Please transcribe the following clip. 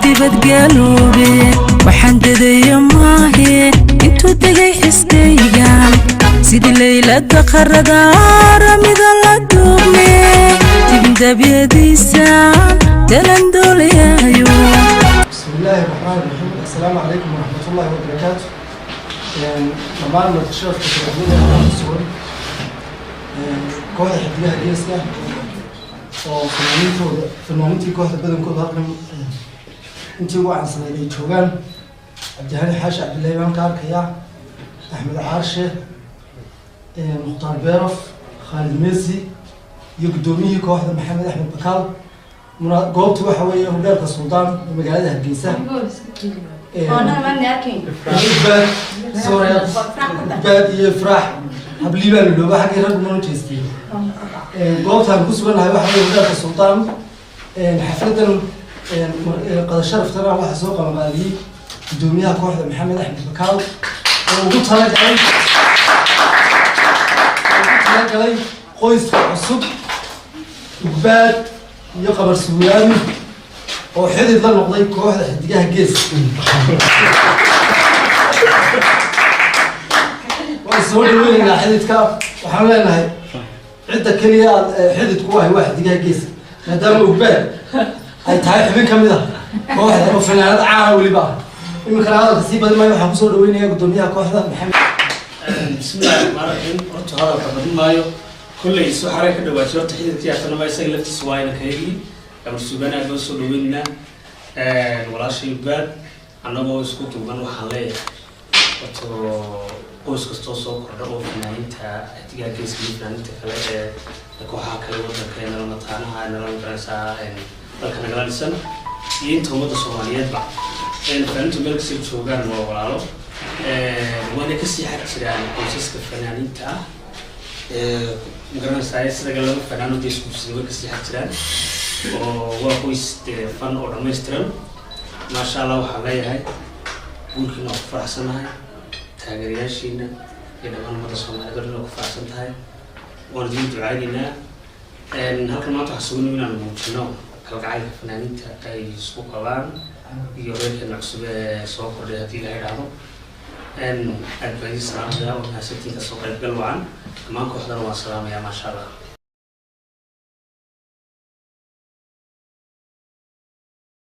dibadgaloobe waxaan dadaya maahe intuu degay xiskaygan sidii laylada qarada ramida la duubne dibindabyadiisa dalandoolayayo bismillaahi raxmaani raxiim assalaamu calaykum waraxmatullaahi wabarakaatu dhammaan martishoodka karaxmada sugan kooxda xiddigaha geeska oo fanaaniintii kooxda badankooda halkan intii ugu caansaneyd ay joogaan cabdihani xaashi cabdillaahi baan ka arkayaa axmed caarshe mukhtaar beerof khaalid meesi iyo guddoomiyihii kooxda maxamed axmed bakaal goobtu waxa weeye hudheelka suldaan ee magaalada hargeysa baad iyo ifraax habliibaan idhooba xaggii raggu mana jeestay goobtaan ku sugannahay waxa weeye hudheelka suldaan xafladan qada sharaftana waxaa soo qabanqaadiyey guddoomiyaha kooxda maxamed axmed bakaal oo ugu talagalay qoyska cusub ugbaad iyo qabar suuyaami oo xidid la noqday kooxda xiddigaha geeska waan soo dhaweynaynaa xididka waxaan leenahay cidda keliya aad xidid ku ahay waa xiddigaha geeska maadaama ugbaad ay tahay xubin ka mid ah kooxda oo fanaanad caana weliba ah iminkana hadalka sii badin maayo waxaan kusoo dhaweynayaa guddoomiyaha kooxda maxamed bismillahi raxmaan raxiim horta hadalka badin maayo kulley soo xaray ka dhawaatay horta xididkii atanaba isaga laftiisa waa ina kaygii gabar suugaan aad baan soo dhaweynaynaa walaashay ugbaad annagoo isku duuban waxaan leeyahay horta qoys kastoo soo kordha oo fanaaniinta xiddigaha geeska iyo fanaaniinta kale ee kooxaha kale waddanka ee nala mataanaha nala garanaysaa dalka nagala dhisan iyo inta ummadda soomaaliyeedba fanaaniintu meel kastay joogaan waa walaalo waana kasii xag jiraan qoysaska fanaaniinta ah magaranaysaa sidaga laba fanaano dee iskuusida way kasii xag jiraan oo waa qoys fan oo dhammaystiran maasha allah waxaan leeyahay guurkiina waa ku faraxsanahay taageerayaashiina iyo dhammaan ummadda soomaaliyeed oo dhan waa ku faraxsan tahay waan idin ducaynaynaa halkan maanta waxaa sugan inaan muujino kalgacaylka fanaaniinta ay isku qabaan iyo reerkeena cusub ee soo kordhay haddii la idhaahdo aad baan idin salaamaya oo mahadsantiinka soo qaybgal wacan dhammaan kooxdana waan salaamayaa maasha allah